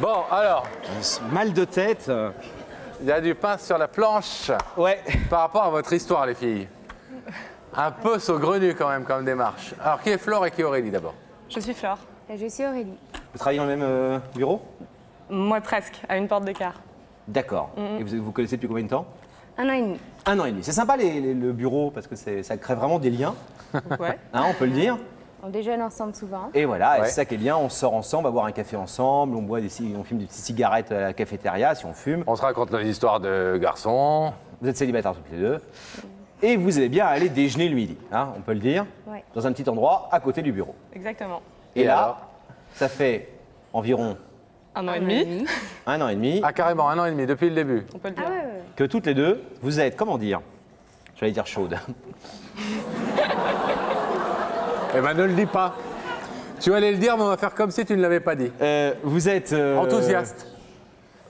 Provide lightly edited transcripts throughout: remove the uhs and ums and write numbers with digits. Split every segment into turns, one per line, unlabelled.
Bon, alors,
Mal de tête.
il y a du pain sur la planche
Ouais.
par rapport à votre histoire, les filles. Un peu saugrenu quand même comme démarche. Alors, qui est Flore et qui est Aurélie d'abord?
Je suis Flore.
Et je suis Aurélie.
Vous travaillez dans le même bureau?
Moi presque, à une porte d'écart.
D'accord. Et vous connaissez depuis combien de temps?
1 an et demi.
1 an et demi. C'est sympa le bureau parce que ça crée vraiment des liens,
Ouais.
hein, on peut le dire.
On déjeune ensemble souvent.
Et voilà, et
Ouais.
c'est ça qui est bien, on sort ensemble, on va boire un café ensemble, on fume des petites cigarettes à la cafétéria si on fume.
On se raconte nos histoires de garçons.
Vous êtes célibataires toutes les deux. Et vous allez bien aller déjeuner le midi, hein, on peut le dire,
Ouais.
dans un petit endroit à côté du bureau.
Exactement.
Et là,
alors
ça fait environ
1 an et demi,
1 an et demi
Ah, carrément, 1 an et demi, depuis le début.
on peut le
Ah
dire.
ouais, ouais.
que toutes les deux, vous êtes, comment dire, j'allais dire chaude.
Eh ben, ne le dis pas. Tu allais le dire, mais on va faire comme si tu ne l'avais pas dit.
Vous êtes
Enthousiaste.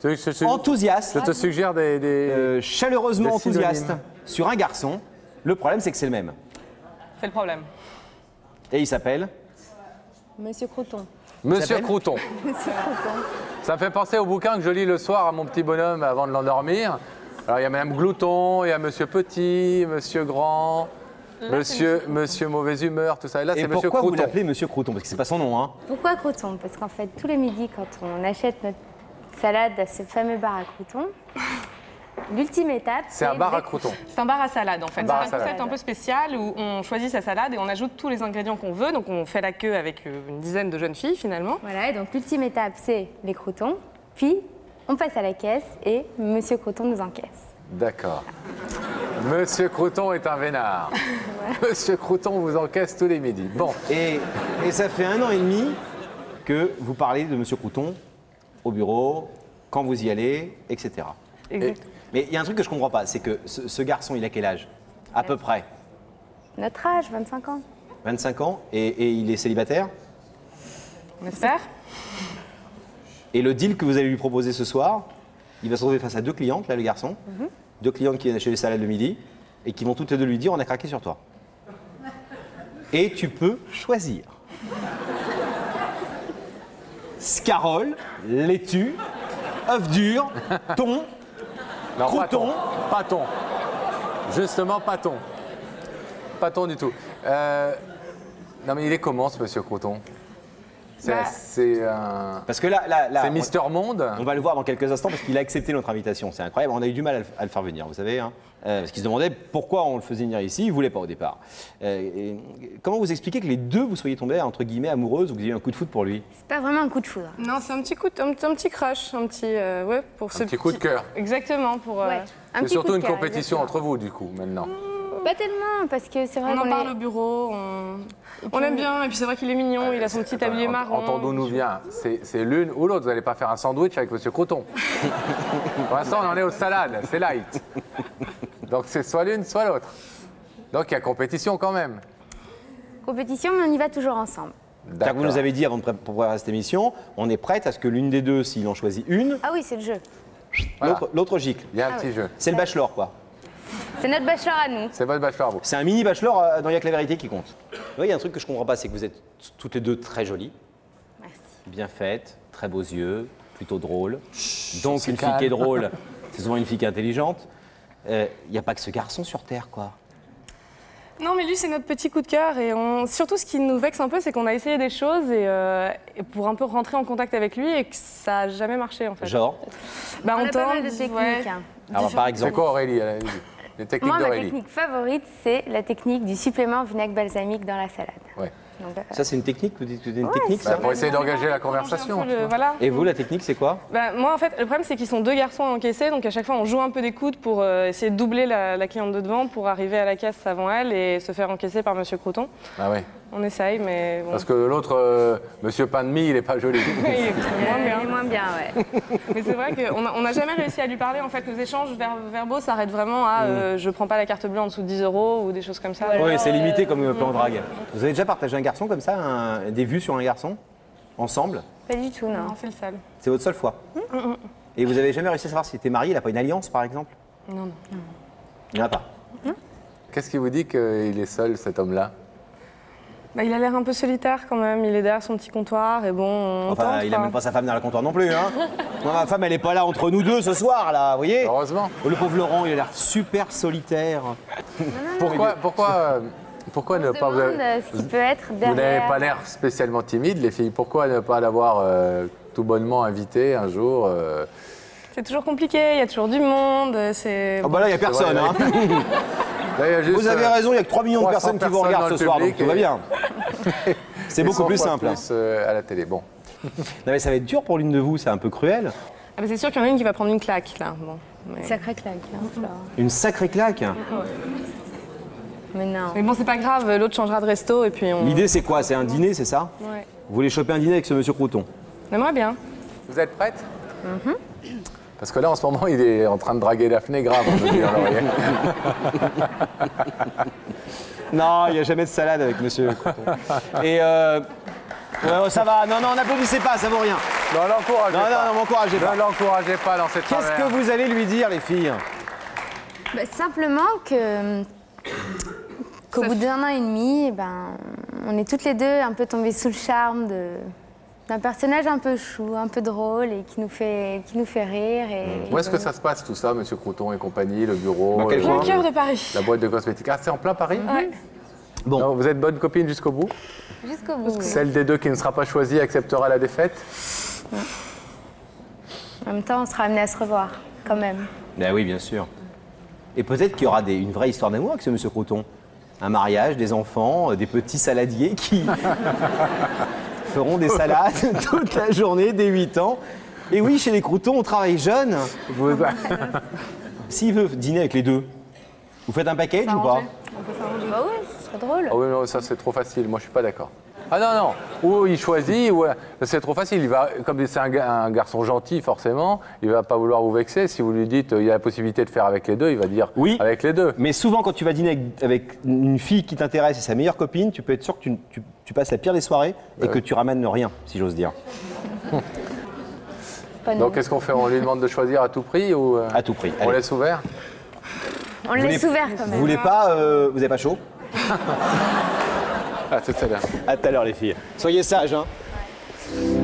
Tu veux que je
enthousiaste,
te suggère des...
chaleureusement
des synonymes.
enthousiaste sur un garçon. Le problème, c'est que c'est le même.
C'est le problème.
Et il s'appelle
Monsieur Croton.
Monsieur
s'appelle
Crouton.
Monsieur Croton.
Ça me fait penser au bouquin que je lis le soir à mon petit bonhomme avant de l'endormir. Alors, il y a Madame Glouton, il y a Monsieur Petit, Monsieur Grand, Monsieur Mauvaise Humeur, tout ça. Et là,
Et
c'est Monsieur
pourquoi vous
Crouton.
l'appelez Monsieur Crouton? Parce que c'est pas son nom, hein.
Pourquoi Croton? Parce qu'en fait, tous les midis, quand on achète notre salade à ce fameux bar à Croton, l'ultime étape,
C'est un bar à
les-
Crouton.
C'est un bar à salade en fait. C'est
bar à
un concept
salade.
un peu spécial où on choisit sa salade et on ajoute tous les ingrédients qu'on veut. Donc on fait la queue avec une dizaine de jeunes filles finalement.
Voilà, et donc l'ultime étape, c'est les croutons. Puis, on passe à la caisse et Monsieur Croton nous encaisse.
D'accord. Monsieur Crouton est un vénard. Monsieur Crouton vous encaisse tous les midis. Bon,
Et ça fait 1 an et demi que vous parlez de Monsieur Crouton au bureau, quand vous y allez, etc.
Exact.
Mais il y a un truc que je comprends pas, c'est que ce garçon, il a quel âge? À peu près
Notre âge, 25 ans.
25 ans, et il est célibataire.
On espère.
Et le deal que vous allez lui proposer ce soir, il va se retrouver face à 2 clientes, là, le garçon. 2 clientes qui viennent acheter les salades le midi et qui vont toutes les deux lui dire on a craqué sur toi. Et tu peux choisir. Scarole, laitue, œuf dur, thon,
non,
Crouton.
pas thon. Justement, pas thon. Pas thon du tout. Non, mais il est comment, ce Monsieur Crouton? C'est un...
Parce que là,
C'est Mister Monde.
on va le voir dans quelques instants parce qu'il a accepté notre invitation. C'est incroyable. On a eu du mal à le faire venir, vous savez. Hein. Parce qu'il se demandait pourquoi on le faisait venir ici. Il ne voulait pas au départ. Et comment vous expliquez que les deux, vous soyez tombés, entre guillemets, amoureuses ou que vous ayez eu un coup de foot pour lui?
C'est pas vraiment un coup de foudre.
Non, c'est un petit coup, un petit crush, un petit, ouais, pour ce
petit coup de cœur.
Exactement pour.
Ouais. Un
C'est
petit
surtout
coup de
une
cœur,
compétition
exactement.
entre vous, du coup, maintenant.
Pas tellement, parce que c'est vrai
On en
qu'on
parle
est...
au bureau, on aime bien, et puis c'est vrai qu'il est mignon, il a son petit tablier marron.
Entendons d'où nous vient. C'est l'une ou l'autre. Vous n'allez pas faire un sandwich avec Monsieur Crouton. Pour l'instant, on en est aux salades. C'est light. Donc, c'est soit l'une, soit l'autre. Donc, il y a compétition quand même.
compétition, mais on y va toujours ensemble.
C'est-à-dire que vous nous avez dit avant de préparer cette émission, on est prête à ce que l'une des deux, s'il en choisit une,
Ah oui, c'est le jeu.
Voilà.
l'autre gicle.
Il y a un
Ah
petit
oui.
jeu.
C'est le bachelor, quoi.
C'est notre bachelor à nous.
C'est votre bachelor, vous.
C'est un mini bachelor dont il n'y a que la vérité qui compte. Oui, il y a un truc que je ne comprends pas, c'est que vous êtes toutes les deux très jolies,
Merci.
bien faites, très beaux yeux, plutôt drôles. Donc
c'est
une fille
calme.
qui est drôle, c'est souvent une fille qui est intelligente. Il n'y a pas que ce garçon sur Terre, quoi.
Non, mais lui, c'est notre petit coup de cœur. Et surtout, ce qui nous vexe un peu, c'est qu'on a essayé des choses et pour un peu rentrer en contact avec lui et que ça n'a jamais marché, en fait.
Genre,
Bah,
On a pas mal de
tente,
techniques.
ouais.
Hein.
alors par
C'est
exemple,
quoi, Aurélie? Les techniques
Moi, ma
d'Aurélie.
technique favorite, c'est la technique du supplément vinaigre balsamique dans la salade.
Ouais.
Donc,
ça c'est une technique, vous dites que c'est une
Ouais,
technique
Bah,
ça
pour essayer d'engager la
On change un
conversation.
peu le- voilà.
Et vous, la technique, c'est quoi?
Bah, moi, en fait, le problème, c'est qu'ils sont 2 garçons à encaisser. Donc, à chaque fois, on joue un peu des coudes pour essayer de doubler la cliente de devant pour arriver à la caisse avant elle et se faire encaisser par Monsieur Crouton.
Ah ouais.
On essaye, mais bon.
Parce que l'autre, Monsieur Pain de Mie, il est pas joli.
Il est moins bien.
Elle est moins bien, ouais.
Mais c'est vrai qu'on n'a jamais réussi à lui parler. En fait, nos échanges verbaux s'arrêtent vraiment à je prends pas la carte bleue en dessous de 10 € ou des choses comme ça.
Oui, c'est limité comme plan drague. Vous avez déjà partagé un garçon comme ça, des vues sur un garçon, ensemble?
Pas du tout, non.
Non, c'est le sale.
C'est votre seule fois? Et vous avez jamais réussi à savoir s'il était marié, il n'a pas une alliance par exemple?
Non, non.
Il n'y en a pas.
Qu'est-ce qui vous dit qu'il est seul, cet homme-là?
Bah, il a l'air un peu solitaire quand même, il est derrière son petit comptoir et bon, on
Enfin,
tente,
il
quoi.
n'a même pas sa femme derrière le comptoir non plus. Hein. Moi, ma femme, elle n'est pas là entre nous deux ce soir, là, vous voyez.
Heureusement.
Oh, le pauvre Laurent, il a l'air super solitaire.
Pourquoi ne
On
pas...
se demande ce qui peut être
Vous
derrière.
n'avez pas l'air spécialement timide, les filles. Pourquoi ne pas l'avoir tout bonnement invité un jour
C'est toujours compliqué, il y a toujours du monde, c'est...
Oh, bah là, il n'y a personne.
vrai,
Hein.
Là, il y a juste,
Vous avez raison, il y a que 3 millions de
300
personnes qui vous
personnes
regardent
dans
ce
le
soir, donc
public
tout va
et-
bien. C'est beaucoup
100
plus
fois
simple. Hein.
plus, à la télé. Bon.
Non, mais ça va être dur pour l'une de vous, c'est un peu cruel.
Ah, bah, c'est sûr qu'il y en a une qui va prendre une claque, là. Bon, mais...
Sacré claque. Hein, Flore.
Une sacrée claque.
Mais non.
Mais bon, c'est pas grave, l'autre changera de resto et puis on...
L'idée, c'est quoi? C'est un dîner, c'est ça?
Ouais.
Vous voulez choper un dîner avec ce monsieur Crouton?
On aimerait bien.
Vous êtes prête Parce que là, en ce moment, il est en train de draguer Daphné grave, on me dit à l'oreille.
Non, il n'y a jamais de salade avec monsieur Crouton. Et ouais, ça va, non, n'applaudissez pas, ça vaut rien.
Non, l'encouragez pas.
Non, m'encouragez pas.
Ne l'encouragez pas dans cette
Qu'est-ce
travers.
que vous allez lui dire, les filles?
Bah, simplement qu'au bout d'un an et demi, eh ben, on est toutes les deux un peu tombées sous le charme d'un personnage un peu chou, un peu drôle et qui nous fait rire.
Où est-ce que ça se passe tout ça, monsieur Crouton et compagnie, le bureau,
Dans quel
Plein
coin
cœur de Paris.
la boîte de cosmétiques? Ah, c'est en plein Paris
Ouais.
Bon.
Non, vous êtes bonne copine jusqu'au bout?
Jusqu'au bout.
Celle des deux qui ne sera pas choisie acceptera la défaite?
En même temps, on sera amené à se revoir, quand même.
Ben oui, bien sûr. Et peut-être qu'il y aura une vraie histoire d'amour avec ce monsieur Crouton. Un mariage, des enfants, des petits saladiers qui feront des salades toute la journée dès 8 ans. Et oui, chez les Croutons, on travaille jeune.
Vous-
S'il veut dîner avec les deux, vous faites un package ou pas?
S'arranger. On peut s'arranger.
Bah oui, ce serait drôle.
Ah oui, non, ça c'est trop facile, moi je suis pas d'accord. Ah non, ou il choisit, ou c'est trop facile. Il va, comme c'est un garçon gentil forcément, il va pas vouloir vous vexer. Si vous lui dites il y a la possibilité de faire avec les deux, il va dire
Oui.
avec les deux.
Mais souvent, quand tu vas dîner avec une fille qui t'intéresse et sa meilleure copine, tu peux être sûr que tu passes la pire des soirées et que tu ramènes rien, si j'ose dire.
Pas nous.
Donc qu'est-ce qu'on fait? On lui demande de choisir à tout prix ou
À tout prix.
on
Allez.
laisse ouvert?
On le laisse ouvert, quand
Vous
même.
voulez pas, vous avez pas chaud?
Ah, tout à l'heure.
À tout à l'heure, les filles. Soyez sages, hein.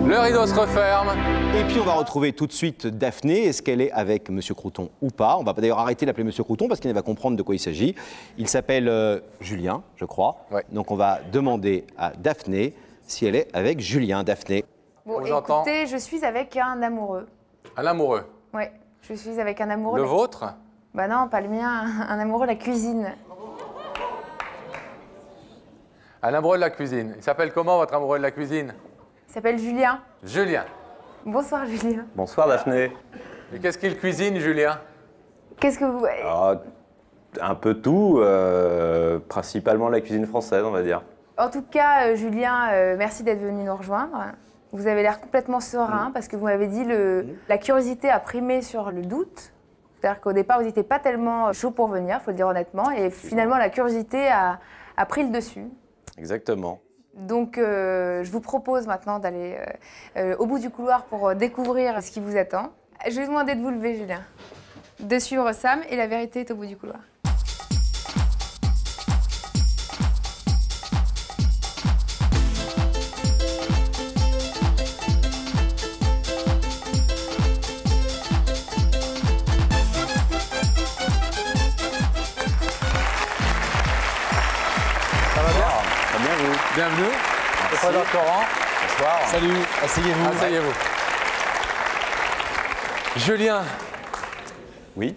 Le rideau se referme.
Et puis on va retrouver tout de suite Daphné. Est-ce qu'elle est avec Monsieur Crouton ou pas? On va d'ailleurs arrêter d'appeler Monsieur Crouton parce qu'il va comprendre de quoi il s'agit. Il s'appelle Julien, je crois.
Ouais.
Donc on va demander à Daphné si elle est avec Julien. Daphné.
Bon,
On vous entend.
écoutez, je suis avec un amoureux.
Un amoureux.
Ouais, je suis avec un amoureux.
Le vôtre?
Bah non, pas le mien, un amoureux de la cuisine.
Un amoureux de la cuisine. Il s'appelle comment votre amoureux de la cuisine?
Il s'appelle Julien.
Julien.
Bonsoir Julien.
Bonsoir Daphné.
Et qu'est-ce qu'il cuisine, Julien?
Qu'est-ce que vous...
Ah, un peu tout, principalement la cuisine française, on va dire.
En tout cas, Julien, merci d'être venu nous rejoindre. Vous avez l'air complètement serein parce que vous m'avez dit la curiosité a primé sur le doute. C'est-à-dire qu'au départ, vous n'étiez pas tellement chaud pour venir, il faut le dire honnêtement. Et finalement, la curiosité a pris le dessus.
Exactement.
Donc, je vous propose maintenant d'aller au bout du couloir pour découvrir ce qui vous attend. Je vais vous demander de vous lever, Julien, de suivre Sam et la vérité est au bout du couloir.
Ça va bien?
Très bien, vous.
Bienvenue. C'est pas notre Laurent. Bonsoir.
Salut, asseyez-vous.
Asseyez-vous. Julien.
Oui,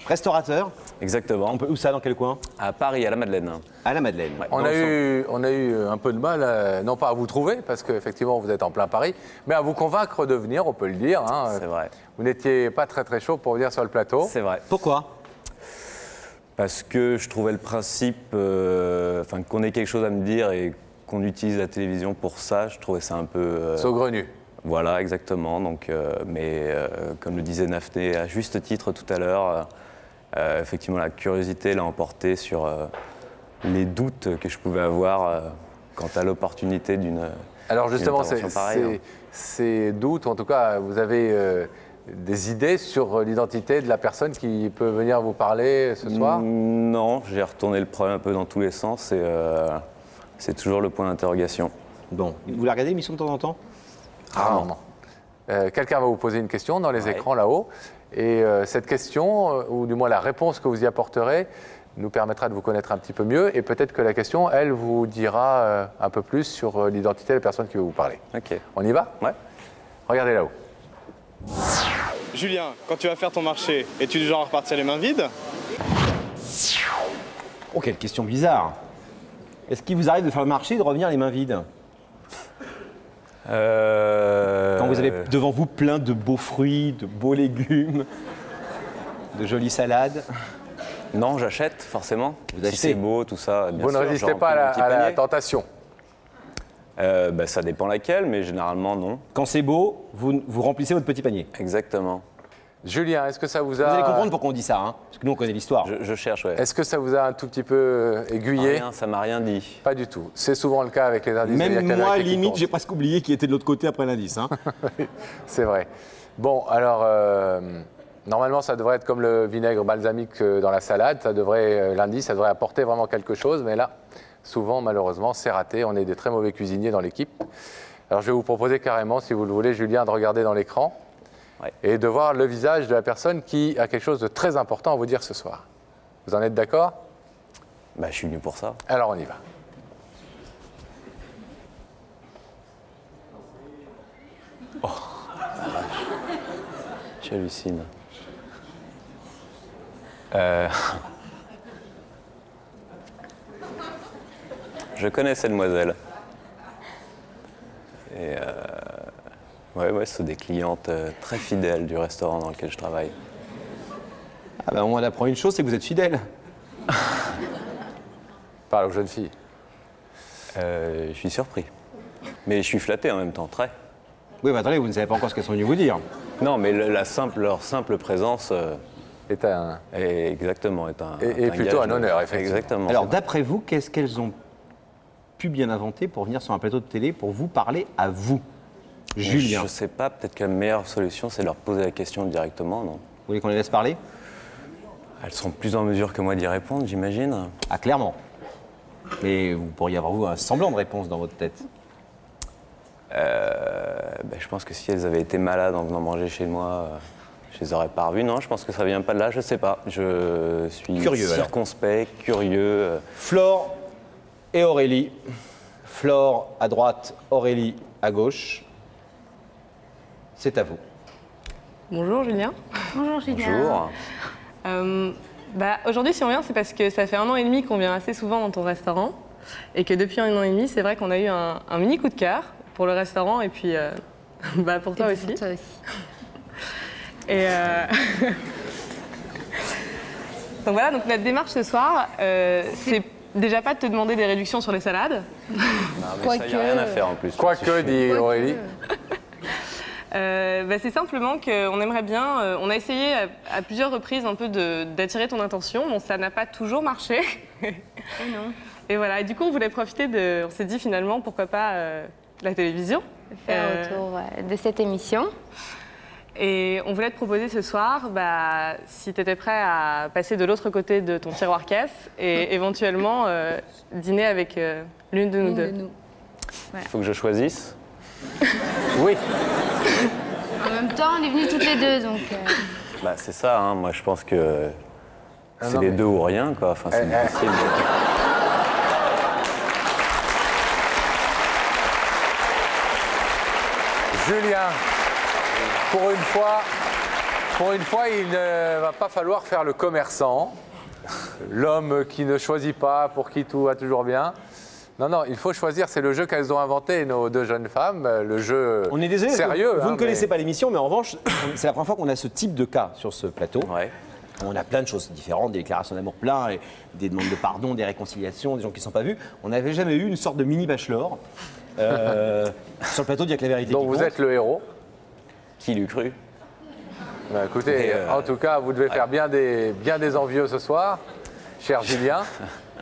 Restaurateur.
exactement.
Où ça, dans quel coin?
À Paris, à la Madeleine.
À la Madeleine.
Ouais.
On
Dans
a,
le
on a eu un peu de mal, non pas à vous trouver, parce qu'effectivement vous êtes en plein Paris, mais à vous convaincre de venir, on peut le dire. Hein.
C'est vrai.
Vous n'étiez pas très très chaud pour venir sur le plateau.
C'est vrai.
Pourquoi?
Parce que je trouvais le principe, enfin qu'on ait quelque chose à me dire et qu'on utilise la télévision pour ça, je trouvais ça un peu...
Saugrenu.
Voilà, exactement. Donc, comme le disait Daphné à juste titre tout à l'heure, effectivement, la curiosité l'a emporté sur les doutes que je pouvais avoir quant à l'opportunité d'une.
Alors justement,
intervention pareille,
ces doutes, en tout cas, vous avez des idées sur l'identité de la personne qui peut venir vous parler ce soir?
Non, j'ai retourné le problème un peu dans tous les sens et C'est toujours le point d'interrogation.
Bon, vous la regardez l'émission de temps en temps?
Rarement. Quelqu'un va vous poser une question dans les écrans là-haut. Et cette question, ou du moins la réponse que vous y apporterez, nous permettra de vous connaître un petit peu mieux. Et peut-être que la question, elle, vous dira un peu plus sur l'identité de la personne qui veut vous parler.
Ok.
On y va?
Ouais.
Regardez là-haut.
Julien, quand tu vas faire ton marché, es-tu du genre à repartir les mains vides?
Oh, quelle question bizarre. Est-ce qu'il vous arrive de faire le marché et de revenir les mains vides? Quand vous avez devant vous plein de beaux fruits, de beaux légumes, de jolies salades.
Non, j'achète forcément.
Vous
Si
achetez.
c'est beau, tout ça. Bien
Vous ne
sûr,
résistez
je
pas à
remplis mon petit
la
panier.
tentation.
Ça dépend laquelle, mais généralement non.
Quand c'est beau, vous remplissez votre petit panier.
Exactement.
Julien, est-ce que ça vous
Vous allez
a...
comprendre pourquoi on dit ça, hein, parce que nous on connaît l'histoire.
Je cherche, ouais.
Est-ce que ça vous a un tout petit peu aiguillé?
Rien, ça m'a rien dit.
Pas du tout. C'est souvent le cas avec les indices.
Même
Il y a qu'à
moi,
vérifier qui
limite,
compte.
j'ai presque oublié qui était de l'autre côté après l'indice. Hein.
C'est vrai. Bon, alors, normalement, ça devrait être comme le vinaigre balsamique dans la salade. L'indice, ça devrait apporter vraiment quelque chose. Mais là, souvent, malheureusement, c'est raté. On est des très mauvais cuisiniers dans l'équipe. Alors, je vais vous proposer carrément, si vous le voulez, Julien, de regarder dans l'écran et de voir le visage de la personne qui a quelque chose de très important à vous dire ce soir. Vous en êtes d'accord?
Bah, je suis venu pour ça.
Alors, on y va.
J'hallucine. Je connais cette demoiselle. Et ouais, c'est des clientes très fidèles du restaurant dans lequel je travaille.
Ah ben, on apprend une chose, c'est que vous êtes fidèle.
Parle aux jeunes filles.
Je suis surpris. Mais je suis flatté en même temps, très.
Oui, mais attendez, vous ne savez pas encore ce qu'elles sont venues vous dire.
Non, mais leur simple présence
est un...
est exactement est un.
Et
un
plutôt
gage
un honneur, effectivement.
Exactement.
Alors, d'après vous, qu'est-ce qu'elles ont pu bien inventer pour venir sur un plateau de télé pour vous parler à vous, Julien?
Je sais pas, peut-être que la meilleure solution, c'est de leur poser la question directement, non?
Vous voulez qu'on les laisse parler?
Elles sont plus en mesure que moi d'y répondre, j'imagine.
Ah, clairement. Mais vous pourriez avoir, vous, un semblant de réponse dans votre tête.
Je pense que si elles avaient été malades en venant manger chez moi, je les aurais pas revues. Non, je pense que ça vient pas de là, je sais pas. Je suis
Curieux, alors.
circonspect, curieux.
Flore et Aurélie. Flore à droite, Aurélie à gauche. C'est à vous.
Bonjour Julien.
Bonjour Julien.
Bonjour.
Aujourd'hui, si on vient, c'est parce que ça fait 1 an et demi qu'on vient assez souvent dans ton restaurant. Et que depuis 1 an et demi, c'est vrai qu'on a eu un mini coup de cœur pour le restaurant et puis pour toi aussi.
Pour toi aussi.
Et donc voilà, donc notre démarche ce soir, c'est déjà pas de te demander des réductions sur les salades.
Non, mais ça, y a rien à faire en plus.
Quoique, dit Aurélie.
C'est simplement qu'on aimerait bien, on a essayé à plusieurs reprises un peu d'attirer ton attention, bon ça n'a pas toujours marché.
Non.
Et voilà, et du coup on voulait profiter on s'est dit finalement pourquoi pas la télévision.
Faire autour de cette émission.
Et on voulait te proposer ce soir, si tu étais prêt à passer de l'autre côté de ton tiroir caisse et éventuellement dîner avec l'une de nous deux.
Il faut que je choisisse.
Oui.
En même temps, on est venus toutes les deux, donc...
C'est ça, hein. Moi je pense que c'est les deux ou rien, quoi. Enfin, c'est difficile.
Julien, pour une fois, il ne va pas falloir faire le commerçant, l'homme qui ne choisit pas, pour qui tout va toujours bien. Non, il faut choisir, c'est le jeu qu'elles ont inventé, nos deux jeunes femmes, le jeu
On est désolé,
sérieux.
vous
hein,
ne connaissez
mais-
pas l'émission, mais en revanche, c'est la première fois qu'on a ce type de cas sur ce plateau.
Ouais.
On a plein de choses différentes, des déclarations d'amour plein, et des demandes de pardon, des réconciliations, des gens qui ne sont pas vus. On n'avait jamais eu une sorte de mini bachelor sur le plateau d'Il y a que la vérité
Donc
qui
vous
compte.
êtes le héros.
Qui l'eût cru?
Écoutez,
Et,
en tout cas, vous devez faire bien des envieux ce soir, cher Julien.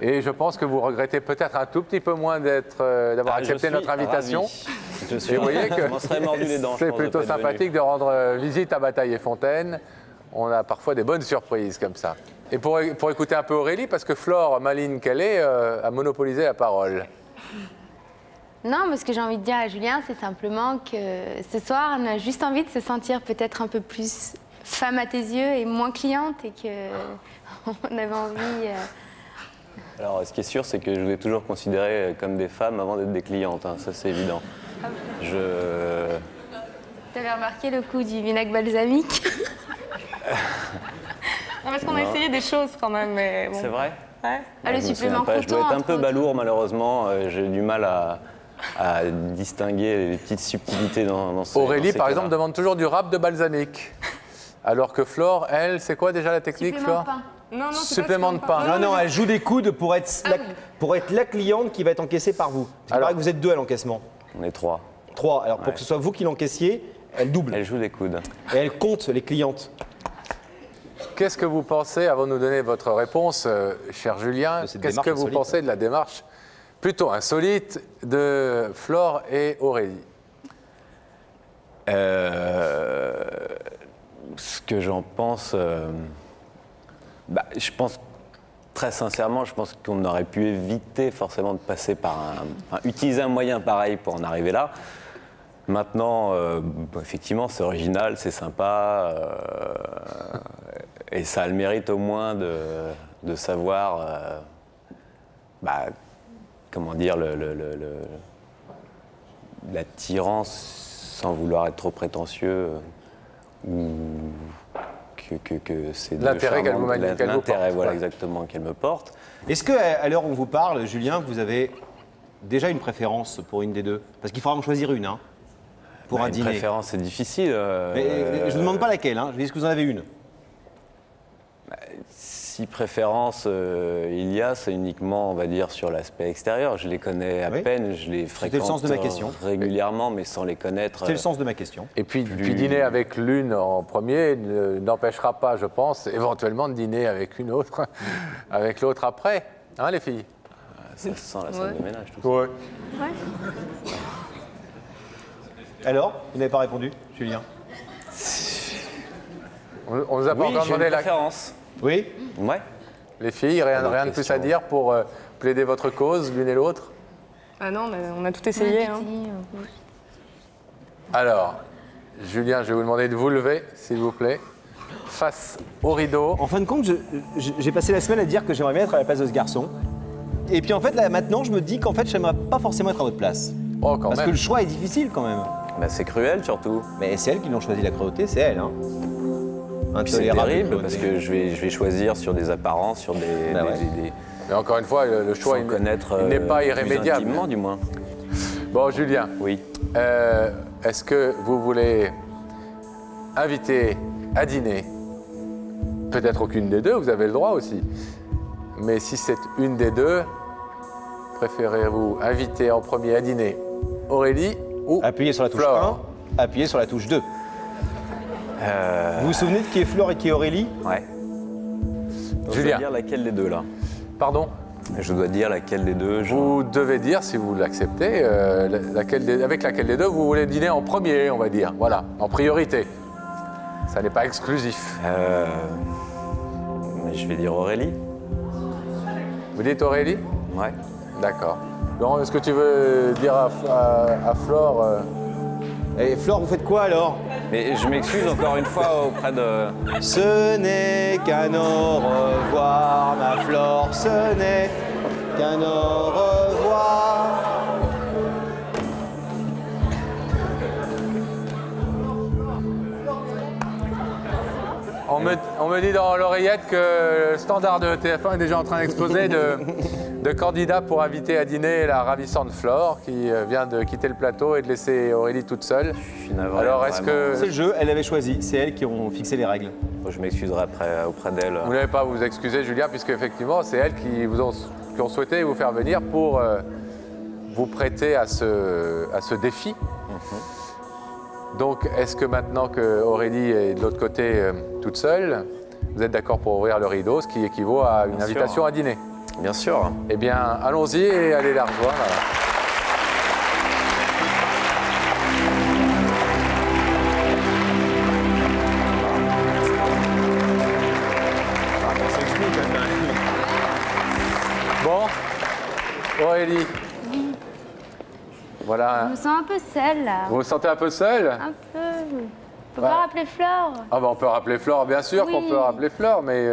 Et je pense que vous regrettez peut-être un tout petit peu moins d'avoir accepté notre invitation.
Je suis
Et vous voyez
je m'en serais mordu les dents. je
c'est
pense, de
plutôt
pas être venu.
sympathique de rendre visite à Bataille et Fontaine. On a parfois des bonnes surprises comme ça. Et pour écouter un peu Aurélie, parce que Flore, maligne qu'elle est, a monopolisé la parole.
Non, mais ce que j'ai envie de dire à Julien, c'est simplement que ce soir, on a juste envie de se sentir peut-être un peu plus femme à tes yeux et moins cliente et qu'on avait envie...
Alors, ce qui est sûr, c'est que je vous ai toujours considéré comme des femmes avant d'être des clientes, hein, ça c'est évident.
T'avais remarqué le coup du vinaigre balsamique?
Non, parce qu'on a essayé des choses quand même, mais bon.
C'est vrai?
Ouais.
Ah, le
Je me
supplément
souviens pas, je dois
coton,
être un peu
entre
balourd malheureusement, j'ai du mal à distinguer les petites subtilités dans ce
Aurélie, par exemple, demande toujours du rap de balsamique. Alors que Flore, elle, c'est quoi déjà la technique,
Supplément
Flore?
de pain.
Non, non, c'est
Supplément de pain.
Non, non, elle joue des coudes pour être la cliente qui va être encaissée par vous. Il
Alors-
paraît que vous êtes deux à l'encaissement.
On est 3.
3. Alors pour que ce soit vous qui l'encaissiez, elle double.
Elle joue des coudes.
Et elle compte les clientes.
Qu'est-ce que vous pensez, avant de nous donner votre réponse, cher Julien,
De cette
qu'est-ce
démarche
que vous
insolite.
pensez de la démarche plutôt insolite de Flore et Aurélie?
Ce que j'en pense, je pense très sincèrement, je pense qu'on aurait pu éviter forcément de passer par utiliser un moyen pareil pour en arriver là. Maintenant, effectivement, c'est original, c'est sympa, et ça a le mérite au moins de savoir, comment dire, l'attirance, sans vouloir être trop prétentieux, ou que c'est de
L'intérêt qu'elle vous
charmante-
qu'elle vous
l'intérêt,
porte,
voilà,
ouais.
exactement, qu'elle me porte.
Est-ce qu'à l'heure où on vous parle, Julien, vous avez déjà une préférence pour une des deux? Parce qu'il faudra en choisir une, hein, pour un
Une
dîner.
préférence, c'est difficile.
Mais, je ne vous demande pas laquelle, hein. Je dis est-ce que vous en avez une?
Si préférence il y a, c'est uniquement, on va dire, sur l'aspect extérieur. Je les connais à
Oui.
peine, je les fréquente
le sens de ma question.
régulièrement, mais sans les connaître.
C'est le sens de ma question.
Et puis dîner avec l'une en premier n'empêchera pas, je pense, éventuellement de dîner avec une autre, avec l'autre après. Hein, les filles?
Ça sent la salle de ménage, tout ça.
Ouais.
Alors, vous n'avez pas répondu, Julien?
On nous a pas
Oui,
encore
j'ai une
demandé la...
Oui?
Ouais.
Les filles, rien
Bonne
de plus
question.
à dire pour plaider votre cause, l'une et l'autre?
Ah non, mais on a tout essayé. Hein.
Alors, Julien, je vais vous demander de vous lever, s'il vous plaît, face au rideau.
En fin de compte, j'ai passé la semaine à dire que j'aimerais bien être à la place de ce garçon. Et puis en fait, là, maintenant, je me dis qu'en fait, j'aimerais pas forcément être à votre place.
Oh, quand
Parce que
même.
le choix est difficile quand même.
Bah, c'est cruel surtout.
Mais c'est elle qui l'ont choisi la cruauté, c'est elle. Hein.
Puis c'est
Intolérable
terrible
cruauté.
parce que je vais choisir sur des apparences, sur des,
Bah ouais.
Mais encore une fois, le choix,
sans connaître
il n'est pas
plus
irrémédiable.
intimement, du moins.
Bon, Julien,
Oui.
est-ce que vous voulez inviter à dîner peut-être aucune des deux, vous avez le droit aussi. Mais si c'est une des deux, préférez-vous inviter en premier à dîner Aurélie ou
Appuyez sur la touche
Flore
1, appuyez sur la touche 2. Vous vous souvenez de qui est Flore et qui est Aurélie?
Ouais. Je
Julien.
dois dire laquelle des deux, là.
Pardon?
Je dois dire laquelle des deux.
Vous devez dire, si vous l'acceptez, avec laquelle des deux vous voulez dîner en premier, on va dire. Voilà, en priorité. Ça n'est pas exclusif.
Mais je vais dire Aurélie.
Vous dites Aurélie?
Ouais.
D'accord. Laurent, est-ce que tu veux dire à Flore
Et Flore, vous faites quoi alors?
Mais je m'excuse encore une fois auprès de...
Ce n'est qu'un au revoir, ma Flore, ce n'est qu'un au revoir.
on me dit dans l'oreillette que le standard de TF1 est déjà en train d'exploser de candidats pour inviter à dîner la ravissante Flore qui vient de quitter le plateau et de laisser Aurélie toute seule.
Je suis navré,
Alors est-ce
vraiment.
C'est le jeu, elle avait choisi, c'est elles qui ont fixé les règles.
Je m'excuserai auprès d'elle.
Vous n'avez pas à vous excuser, Julien, puisque effectivement, c'est elles qui ont souhaité vous faire venir pour vous prêter à ce défi. Donc, est-ce que maintenant que Aurélie est de l'autre côté toute seule, vous êtes d'accord pour ouvrir le rideau, ce qui équivaut à une
Bien
invitation
sûr.
à dîner?
Bien sûr.
Eh bien, allons-y et allez la rejoindre. Bon, Aurélie,
sens un peu seule, là.
Vous vous sentez un peu seul?
Un peu. On peut
Ouais.
pas rappeler Flore.
Ah bah on peut rappeler Flore, bien sûr
Oui.
qu'on peut rappeler Flore, mais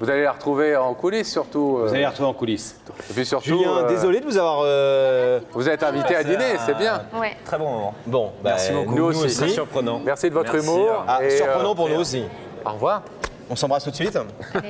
vous allez la retrouver en coulisses surtout.
Vous allez la retrouver en coulisses.
Et puis surtout,
Julien, désolé de vous avoir...
vous êtes invité à dîner, c'est bien.
Ouais.
Très bon moment.
Bon, bah,
Merci beaucoup.
nous aussi.
Très surprenant.
Merci de votre
Merci,
humour.
Ah,
et,
surprenant pour nous aussi.
Au revoir.
On s'embrasse tout de suite.
Allez.